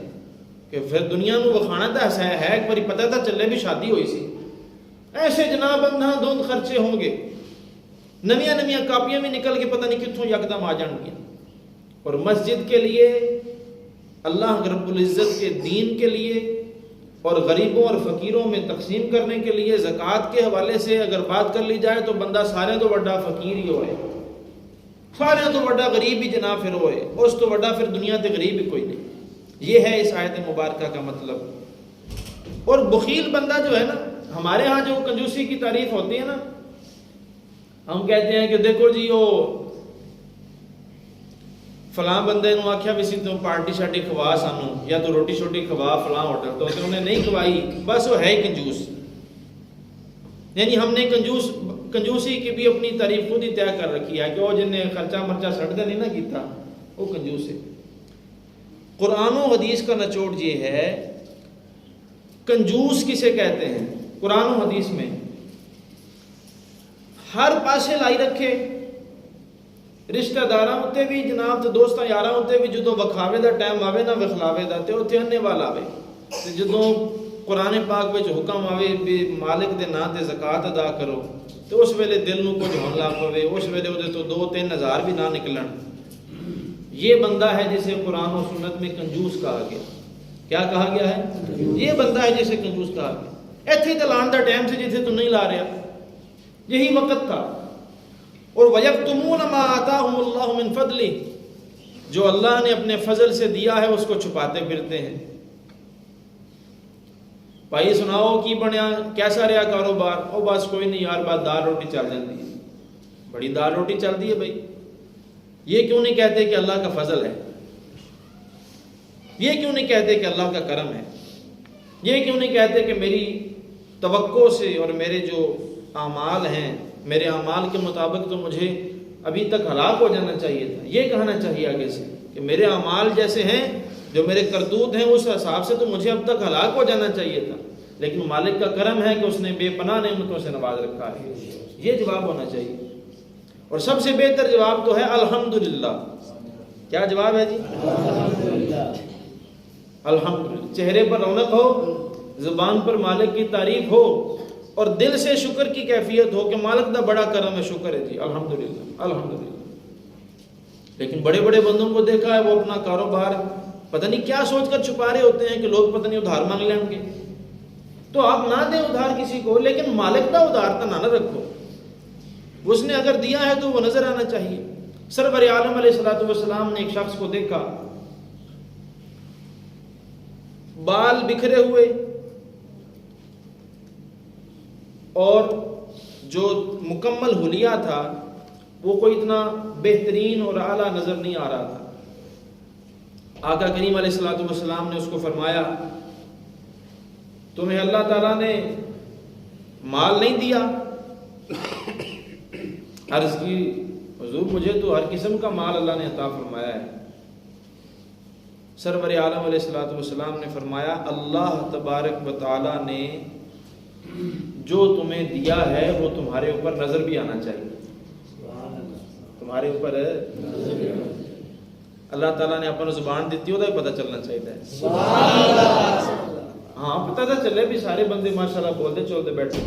کہ پھر دنیا نو وکھانا تو ایسا ہے ایک باری پتہ تھا چلے بھی شادی ہوئی سی، ایسے جناب اندھا دھند خرچے ہوں گے، نویاں نویاں کاپیاں بھی نکل کے پتہ نہیں کتوں یکدم آ جان گیا۔ اور مسجد کے لیے، اللہ رب العزت کے دین کے لیے، اور غریبوں اور فقیروں میں تقسیم کرنے کے لیے زکوٰۃ کے حوالے سے اگر بات کر لی جائے تو بندہ سارے تو بڑا فقیر ہی ہوئے، سارے تو بڑا غریب ہی جناب پھر ہوئے، اس تو بڑا پھر دنیا تے غریب ہی کوئی نہیں۔ یہ ہے اس آیت مبارکہ کا مطلب۔ اور بخیل بندہ جو ہے نا، ہمارے ہاں جو کنجوسی کی تعریف ہوتی ہے نا، ہم کہتے ہیں کہ دیکھو جی وہ فلاں بندے نو آکھیا بھی سی تو پارٹی شارٹی کھوا سانو یا تو روٹی شوٹی کھوا فلاں ہوٹل تو انہیں نہیں کھوائی، بس وہ ہے ہی کنجوس. یعنی ہم نے کنجوسی کی بھی اپنی تعریف خود ہی طے کر رکھی ہے کہ وہ جن نے خرچہ مرچہ سڑ دے نہیں نہ کیتا وہ کنجوس ہے. قرآن و حدیث کا نچوڑ یہ ہے کنجوس کسے کہتے ہیں. قرآن و حدیث میں ہر پاسے لائی رکھے، رشتہ داراں اتے بھی جناب تے دوستاں یاراں اتے بھی جدوں وکھاوے دا ٹائم آوے نہ وکھلاوے دا تے اوتھے اننے والا آوے. تے جدوں قرآن پاک وچ حکم آوے بھی مالک دے نام تے زکوٰۃ ادا کرو تے اس ویلے دل نو کچھ ہون لگ پوے، اس ویلے اودے تو 2-3 ہزار بھی نہ نکلن. یہ بندہ ہے جسے قرآن و سنت میں کنجوس کہا گیا. کیا کہا گیا ہے؟ یہ بندہ ہے جسے کنجوس کہا گیا. ایتھے تے لان دا ٹائم سے جتھے تو نہیں لا رہا، یہی وقت تھا. اور وَيَكْتُمُونَ مَا آتَاهُمُ اللَّهُ مِنْ فَضْلِهِ، جو اللہ نے اپنے فضل سے دیا ہے اس کو چھپاتے پھرتے ہیں. بھائی سناؤ کی بنیا، کیسا رہا کاروبار؟ او بس کوئی نہیں یار، بات دال روٹی چل جاتی ہے. بڑی دال روٹی چلتی ہے بھائی. یہ کیوں نہیں کہتے کہ اللہ کا فضل ہے؟ یہ کیوں نہیں کہتے کہ اللہ کا کرم ہے؟ یہ کیوں نہیں کہتے کہ میری توقع سے اور میرے جو اعمال ہیں، میرے اعمال کے مطابق تو مجھے ابھی تک ہلاک ہو جانا چاہیے تھا. یہ کہنا چاہیے آگے سے کہ میرے اعمال جیسے ہیں، جو میرے کرتوت ہیں، اس حساب سے تو مجھے اب تک ہلاک ہو جانا چاہیے تھا، لیکن مالک کا کرم ہے کہ اس نے بے پناہ نعمتوں سے نواز رکھا ہے. یہ جواب ہونا چاہیے. اور سب سے بہتر جواب تو ہے الحمدللہ. کیا جواب ہے جی؟ الحمدللہ. چہرے پر رونق ہو، زبان پر مالک کی تعریف ہو اور دل سے شکر کی کیفیت ہو کہ مالک دا بڑا کرم ہے، شکر ہے جی الحمدللہ الحمدللہ. لیکن بڑے بڑے بندوں کو دیکھا ہے وہ اپنا کاروبار پتہ نہیں کیا سوچ کر چھپا رہے ہوتے ہیں کہ لوگ پتہ نہیں ادھار مانگ لیں گے. تو آپ نہ دیں ادھار کسی کو، لیکن مالک کا ادھار تو نہ رکھو. اس نے اگر دیا ہے تو وہ نظر آنا چاہیے. سرور عالم علیہ الصلوۃ والسلام نے ایک شخص کو دیکھا، بال بکھرے ہوئے اور جو مکمل حلیہ تھا وہ کوئی اتنا بہترین اور اعلیٰ نظر نہیں آ رہا تھا. آقا کریم علیہ الصلوۃ والسلام نے اس کو فرمایا تمہیں اللہ تعالیٰ نے مال نہیں دیا؟ عرض کی حضور مجھے تو ہر قسم کا مال اللہ نے عطا فرمایا ہے. سرور عالم علیہ الصلوۃ والسلام نے فرمایا اللہ تبارک و تعالیٰ نے جو تمہیں دیا ہے وہ تمہارے اوپر نظر بھی آنا چاہیے. تمہارے اوپر اللہ تعالیٰ نے اپنا زبان دیتی ہوتا ہے پتہ چلنا چاہیے. ہاں پتہ تو چلے بھی سارے بندے ماشاءاللہ بولتے چلتے بیٹھے.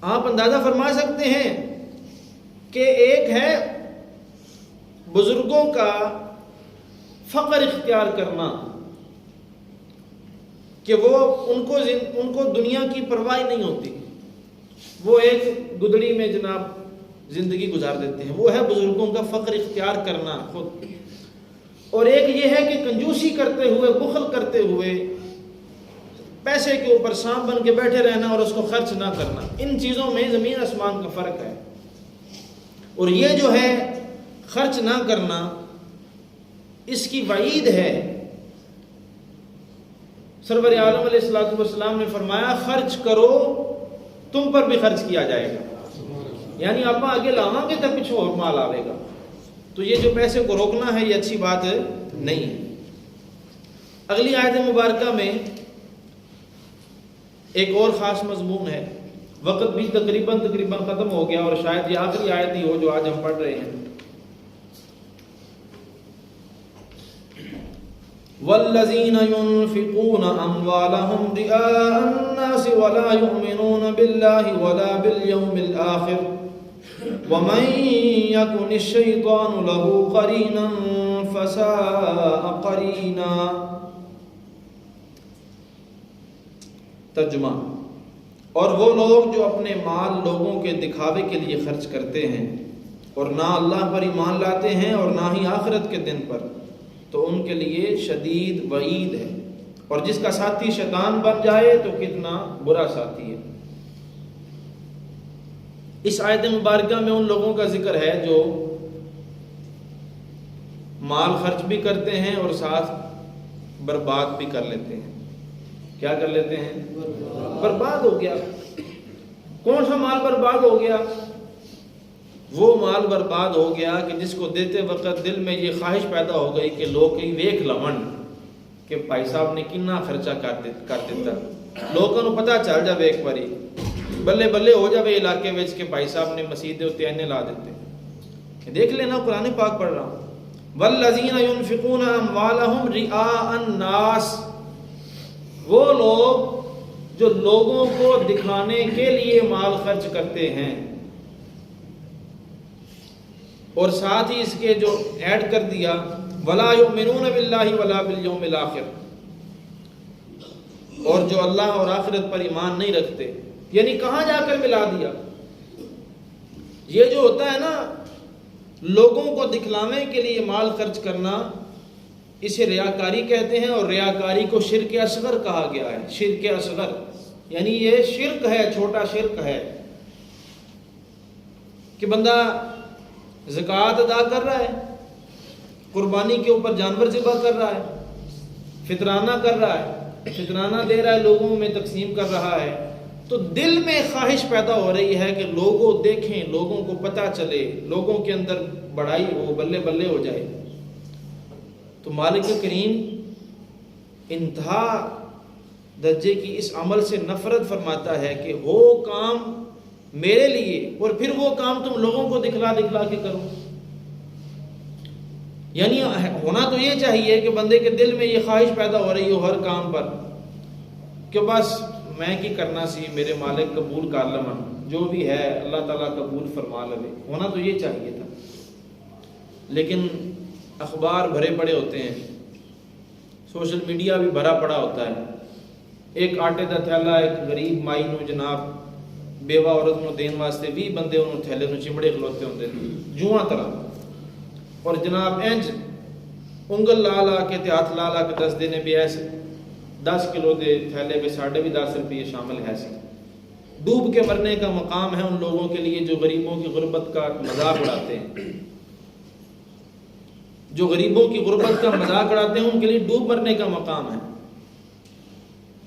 آپ اندازہ فرما سکتے ہیں کہ ایک ہے بزرگوں کا فقر اختیار کرنا کہ وہ ان کو دنیا کی پرواہ نہیں ہوتی، وہ ایک گدڑی میں جناب زندگی گزار دیتے ہیں. وہ ہے بزرگوں کا فقر اختیار کرنا خود. اور ایک یہ ہے کہ کنجوسی کرتے ہوئے، بخل کرتے ہوئے پیسے کے اوپر سانپ بن کے بیٹھے رہنا اور اس کو خرچ نہ کرنا. ان چیزوں میں زمین آسمان کا فرق ہے. اور یہ جو ہے خرچ نہ کرنا، اس کی وعید ہے. سرور عالم علیہ الصلوۃ والسلام نے فرمایا خرچ کرو تم پر بھی خرچ کیا جائے گا. یعنی آپ آگے لاؤں گے تب پیچھے اور مال آئے گا. تو یہ جو پیسے کو روکنا ہے یہ اچھی بات نہیں ہے. اگلی آیت مبارکہ میں ایک اور خاص مضمون ہے. وقت بھی تقریباً ختم ہو گیا اور شاید یہ آخری آیت ہی ہو جو آج ہم پڑھ رہے ہیں. والذین ينفقون اموالهم رئاء الناس ولا يؤمنون بالله ولا باليوم الآخر ومن يكن الشيطان له قرينا فساء قرينا. ترجمہ: اور وہ لوگ جو اپنے مال لوگوں کے دکھاوے کے لیے خرچ کرتے ہیں اور نہ اللہ پر ایمان لاتے ہیں اور نہ ہی آخرت کے دن پر، تو ان کے لیے شدید وعید ہے. اور جس کا ساتھی شیطان بن جائے تو کتنا برا ساتھی ہے. اس آیت مبارکہ میں ان لوگوں کا ذکر ہے جو مال خرچ بھی کرتے ہیں اور ساتھ برباد بھی کر لیتے ہیں. کیا کر لیتے ہیں؟ برباد ہو گیا. کون سا مال برباد ہو گیا؟ وہ مال برباد ہو گیا کہ جس کو دیتے وقت دل میں یہ خواہش پیدا ہو گئی کہ لوگ کہیں ویکھ لون کہ بھائی صاحب نے کتنا خرچہ کر دیتا. لوگوں کو پتہ چل جاوے ایک باری بلے بلے ہو جاوے علاقے میں کہ بھائی صاحب نے مسجد اتنے اینے لا دیتے. دیکھ لینا قرآن پاک پڑھ رہا ہوں. والذین ينفقون اموالهم رئاء الناس، وہ لوگ جو لوگوں کو دکھانے کے لیے مال خرچ کرتے ہیں. اور ساتھ ہی اس کے جو ایڈ کر دیا ولا یؤمنون باللہ ولا بالیوم الاخر، اور جو اللہ اور آخرت پر ایمان نہیں رکھتے. یعنی کہاں جا کر ملا دیا؟ یہ جو ہوتا ہے نا لوگوں کو دکھلانے کے لیے مال خرچ کرنا، اسے ریاکاری کہتے ہیں. اور ریاکاری کو شرک اصغر کہا گیا ہے. شرک اصغر یعنی یہ شرک ہے، چھوٹا شرک ہے کہ بندہ زکوٰۃ ادا کر رہا ہے، قربانی کے اوپر جانور ذبح کر رہا ہے، فطرانہ کر رہا ہے، فطرانہ دے رہا ہے، لوگوں میں تقسیم کر رہا ہے، تو دل میں خواہش پیدا ہو رہی ہے کہ لوگوں دیکھیں، لوگوں کو پتہ چلے، لوگوں کے اندر بڑائی ہو، بلے بلے ہو جائے. تو مالک کریم انتہا درجے کی اس عمل سے نفرت فرماتا ہے کہ ہو کام میرے لیے اور پھر وہ کام تم لوگوں کو دکھلا دکھلا کے کرو. یعنی ہونا تو یہ چاہیے کہ بندے کے دل میں یہ خواہش پیدا ہو رہی ہو ہر کام پر کہ بس میں کی کرنا سی، میرے مالک قبول کر لمن، جو بھی ہے اللہ تعالیٰ قبول فرما لے. ہونا تو یہ چاہیے تھا، لیکن اخبار بھرے پڑے ہوتے ہیں، سوشل میڈیا بھی بھرا پڑا ہوتا ہے. ایک آٹے کا تھیلا ایک غریب مائی نو جناب بیوہ عورت نو دین واسطے 20 بندے انہوں تھیلے نو چمڑے کھلوتے ہوندے جواں طرح، اور جناب انج انگل لا لا کے تے ہاتھ لا لا کے دس دینے بھی ایسے 10 کلو دے تھیلے پہ 10.5 روپے شامل ہے. سی ڈوب کے مرنے کا مقام ہے ان لوگوں کے لیے جو غریبوں کی غربت کا مذاق اڑاتے ہیں. جو غریبوں کی غربت کا مذاق اڑاتے ہیں ان کے لیے ڈوب مرنے کا مقام ہے.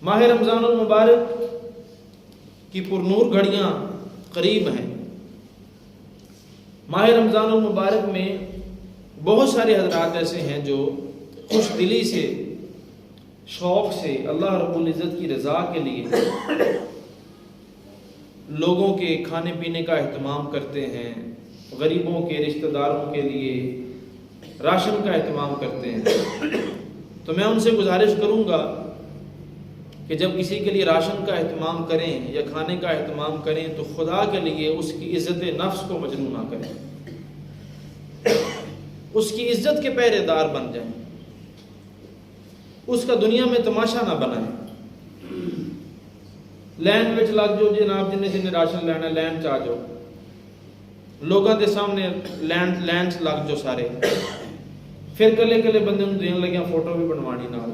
ماہ رمضان المبارک کی پرنور گھڑیاں قریب ہیں. ماہ رمضان المبارک میں بہت سارے حضرات ایسے ہیں جو خوش دلی سے، شوق سے اللہ رب العزت کی رضا کے لیے لوگوں کے کھانے پینے کا اہتمام کرتے ہیں، غریبوں کے رشتہ داروں کے لیے راشن کا اہتمام کرتے ہیں. تو میں ان سے گزارش کروں گا کہ جب کسی کے لیے راشن کا اہتمام کریں یا کھانے کا اہتمام کریں تو خدا کے لیے اس کی عزت نفس کو مجروح نہ کریں، اس کی عزت کے پہرے دار بن جائیں، اس کا دنیا میں تماشا نہ بنائیں. لین وچ لگ جو جناب جنہیں راشن لینا لین چاہ جو لوگوں کے سامنے لین چ لگ جو سارے، پھر کلے کلے بندے نوں دین لگیاں فوٹو بھی بنوانی نال،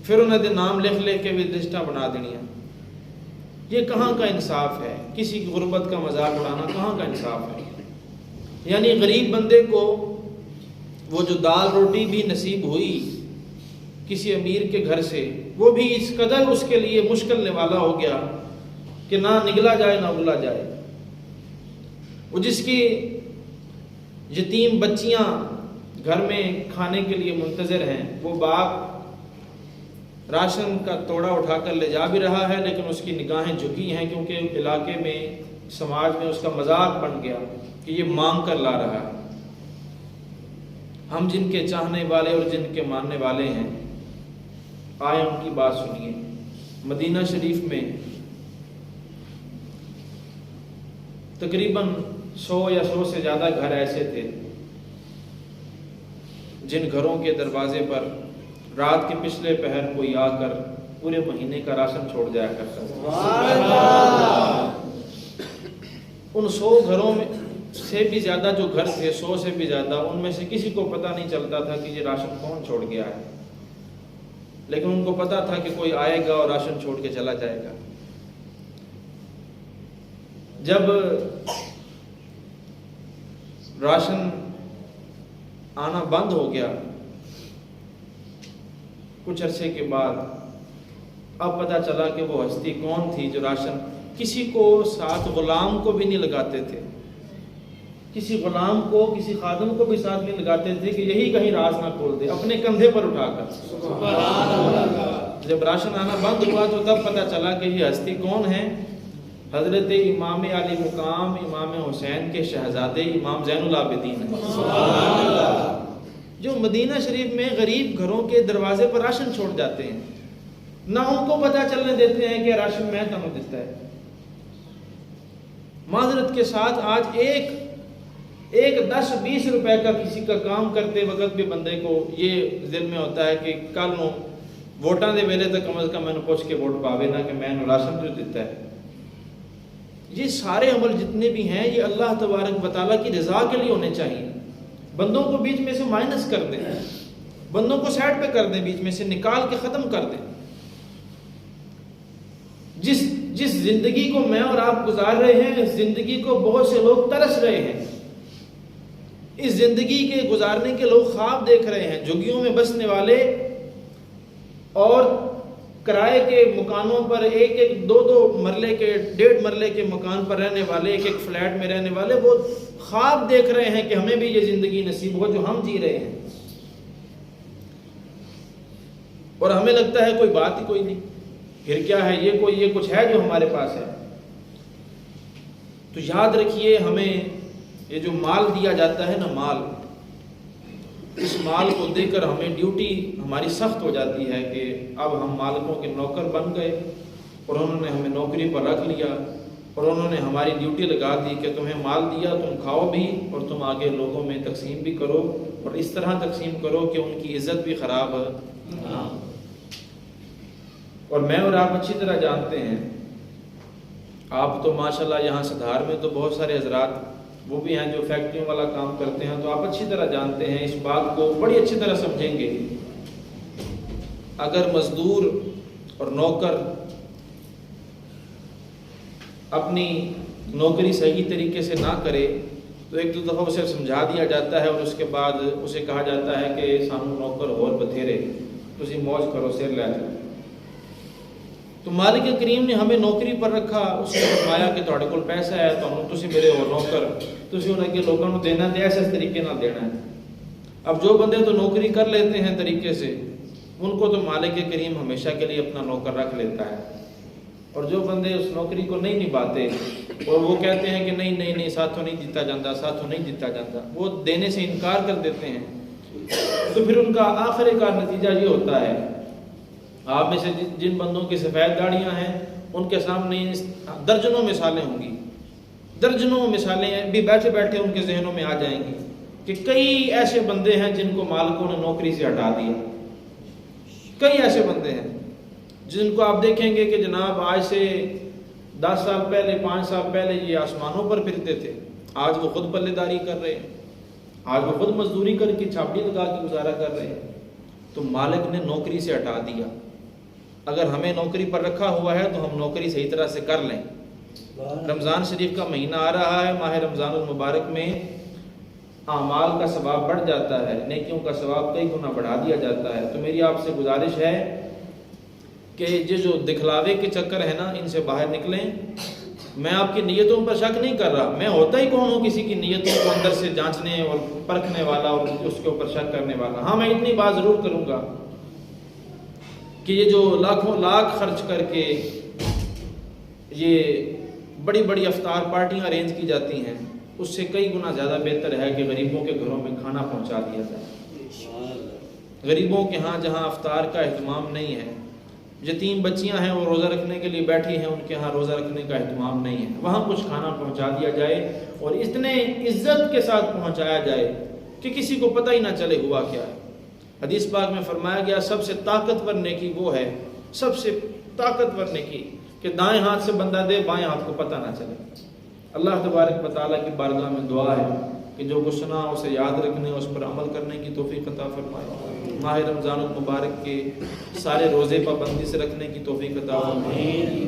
پھر انہوں نے نام لکھ لے کے بھی لسٹاں بنا دینیاں. یہ کہاں کا انصاف ہے؟ کسی کی غربت کا مذاق اڑانا کہاں کا انصاف ہے؟ یعنی غریب بندے کو وہ جو دال روٹی بھی نصیب ہوئی کسی امیر کے گھر سے، وہ بھی اس قدر اس کے لیے مشکل والا ہو گیا کہ نہ نگلا جائے نہ اگلا جائے. وہ جس کی یتیم بچیاں گھر میں کھانے کے لیے منتظر ہیں، وہ باپ راشن کا توڑا اٹھا کر لے جا بھی رہا ہے، لیکن اس کی نگاہیں جھکی ہیں کیونکہ علاقے میں سماج میں اس کا مذاق بن گیا کہ یہ مانگ کر لا رہا ہے. ہم جن کے چاہنے والے اور جن کے ماننے والے ہیں، آئے ان کی بات سنیے. مدینہ شریف میں تقریباً 100 یا 100 سے زیادہ گھر ایسے تھے جن گھروں کے دروازے پر رات کے پچھلے پہر کوئی آ کر پورے مہینے کا راشن چھوڑ جایا کرتا تھا. ان 100 گھروں میں سے بھی زیادہ جو گھر تھے، 100 سے بھی زیادہ، ان میں سے کسی کو پتہ نہیں چلتا تھا کہ یہ راشن کون چھوڑ گیا ہے، لیکن ان کو پتہ تھا کہ کوئی آئے گا اور راشن چھوڑ کے چلا جائے گا. جب راشن آنا بند ہو گیا کچھ عرصے کے بعد، اب پتہ چلا کہ وہ ہستی کون تھی جو راشن کسی کو ساتھ غلام کو بھی نہیں لگاتے تھے، کسی غلام کو کسی خادم کو بھی ساتھ نہیں لگاتے تھے کہ یہی کہیں راز نہ کھول دے، اپنے کندھے پر اٹھا کر۔ سبحان اللہ۔ جب راشن آنا بند ہوا تو تب پتہ چلا کہ یہ ہستی کون ہے؟ حضرت امام علی مقام امام حسین کے شہزادے امام زین العابدین ہیں، سبحان اللہ، جو مدینہ شریف میں غریب گھروں کے دروازے پر راشن چھوڑ جاتے ہیں، نہ ان کو پتہ چلنے دیتے ہیں کہ راشن میں تمہیں دیتا ہے۔ معذرت کے ساتھ آج ایک 10-20 روپے کا کسی کا کام کرتے وقت بھی بندے کو یہ دل میں ہوتا ہے کہ کل نو ووٹاں دے ویلے تک کم از کم میں نے پوچھ کے ووٹ پاوے نہ کہ میں نے راشن جو دیتا ہے۔ یہ سارے عمل جتنے بھی ہیں یہ اللہ تبارک و تعالیٰ کی رضا کے لیے ہونے چاہیے۔ بندوں کو بیچ میں سے مائنس کر دیں، بندوں کو سائڈ پہ کر دیں، بیچ میں سے نکال کے ختم کر دیں۔ جس زندگی کو میں اور آپ گزار رہے ہیں، اس زندگی کو بہت سے لوگ ترس رہے ہیں، اس زندگی کے گزارنے کے لوگ خواب دیکھ رہے ہیں، جھگیوں میں بسنے والے اور کرائے کے مکانوں پر 1-2 مرلے کے 1.5 مرلے کے مکان پر رہنے والے، 1 فلیٹ میں رہنے والے، وہ خواب دیکھ رہے ہیں کہ ہمیں بھی یہ زندگی نصیب ہو جو ہم جی رہے ہیں، اور ہمیں لگتا ہے کوئی بات ہی کوئی نہیں، پھر کیا ہے، یہ کچھ ہے جو ہمارے پاس ہے۔ تو یاد رکھیے، ہمیں یہ جو مال دیا جاتا ہے نا، مال، اس مال کو دے کر ہمیں ڈیوٹی ہماری سخت ہو جاتی ہے کہ اب ہم مالکوں کے نوکر بن گئے اور انہوں نے ہمیں نوکری پر رکھ لیا اور انہوں نے ہماری ڈیوٹی لگا دی کہ تمہیں مال دیا، تم کھاؤ بھی اور تم آگے لوگوں میں تقسیم بھی کرو، اور اس طرح تقسیم کرو کہ ان کی عزت بھی خراب نہ ہو۔ اور میں اور آپ اچھی طرح جانتے ہیں، آپ تو ماشاءاللہ یہاں صدھار میں تو بہت سارے حضرات وہ بھی ہیں جو فیکٹریوں والا کام کرتے ہیں، تو آپ اچھی طرح جانتے ہیں، اس بات کو بڑی اچھی طرح سمجھیں گے، اگر مزدور اور نوکر اپنی نوکری صحیح طریقے سے نہ کرے تو 1-2 دفعہ اسے سمجھا دیا جاتا ہے اور اس کے بعد اسے کہا جاتا ہے کہ سانو نوکر اور بتھیرے، تسی موج کرو، سر لے جاؤ۔ تو مالک کریم نے ہمیں نوکری پر رکھا، اس نے فرمایا کہ تہاڈے کول پیسہ ہے تو تسی میرے اور نوکر، تسی انہیں اگے لوگوں کو دینا تے ایسے طریقے نہ دینا ہے۔ اب جو بندے تو نوکری کر لیتے ہیں طریقے سے، ان کو تو مالک کریم ہمیشہ کے لیے اپنا نوکر رکھ لیتا ہے، اور جو بندے اس نوکری کو نہیں نبھاتے اور وہ کہتے ہیں کہ نہیں ساتھوں نہیں دیتا جاتا، ساتھوں نہیں دیتا جاتا، وہ دینے سے انکار کر دیتے ہیں، تو پھر ان کا آخر کار نتیجہ یہ ہوتا ہے، آپ میں سے جن بندوں کی سفید داڑیاں ہیں ان کے سامنے درجنوں مثالیں ہوں گی، درجنوں مثالیں بھی بیٹھے بیٹھے ان کے ذہنوں میں آ جائیں گی کہ کئی ایسے بندے ہیں جن کو مالکوں نے نوکری سے ہٹا دیا، کئی ایسے بندے ہیں جن کو آپ دیکھیں گے کہ جناب آج سے 10 سال پہلے 5 سال پہلے یہ آسمانوں پر پھرتے تھے، آج وہ خود پلے داری کر رہے ہیں، آج وہ خود مزدوری کر کے چھاپڑی لگا کے گزارا کر رہے ہیں۔ تو مالک نے نوکری سے ہٹا دیا، اگر ہمیں نوکری پر رکھا ہوا ہے تو ہم نوکری صحیح طرح سے کر لیں۔ رمضان شریف کا مہینہ آ رہا ہے، ماہ رمضان المبارک میں اعمال کا ثواب بڑھ جاتا ہے، نیکیوں کا ثواب کئی گنا بڑھا دیا جاتا ہے۔ تو میری آپ سے گزارش ہے کہ یہ جو دکھلاوے کے چکر ہے نا، ان سے باہر نکلیں۔ میں آپ کی نیتوں پر شک نہیں کر رہا، میں ہوتا ہی کون ہوں کسی کی نیتوں کو اندر سے جانچنے اور پرکھنے والا اور اس کے اوپر شک کرنے والا۔ ہاں، میں اتنی بات ضرور کروں گا کہ یہ جو لاکھوں لاکھ خرچ کر کے یہ بڑی بڑی افطار پارٹیاں ارینج کی جاتی ہیں، اس سے کئی گنا زیادہ بہتر ہے کہ غریبوں کے گھروں میں کھانا پہنچا دیا جائے۔ غریبوں کے ہاں جہاں افطار کا اہتمام نہیں ہے، یتیم بچیاں ہیں وہ روزہ رکھنے کے لیے بیٹھی ہیں، ان کے ہاں روزہ رکھنے کا اہتمام نہیں ہے، وہاں کچھ کھانا پہنچا دیا جائے اور اتنے عزت کے ساتھ پہنچایا جائے کہ کسی کو پتہ ہی نہ چلے ہوا کیا ہے۔ حدیث پاک میں فرمایا گیا سب سے طاقتور نیکی وہ ہے، سب سے طاقتور نیکی کہ دائیں ہاتھ سے بندہ دے، بائیں ہاتھ کو پتہ نہ چلے۔ اللہ تبارک و تعالیٰ کی بارگاہ میں دعا ہے کہ جو کچھ سنا اسے یاد رکھنے، اس پر عمل کرنے کی توفیق عطا فرمائے۔ ماہ رمضان المبارک کے سارے روزے پابندی سے رکھنے کی توفیق عطا فرمائے۔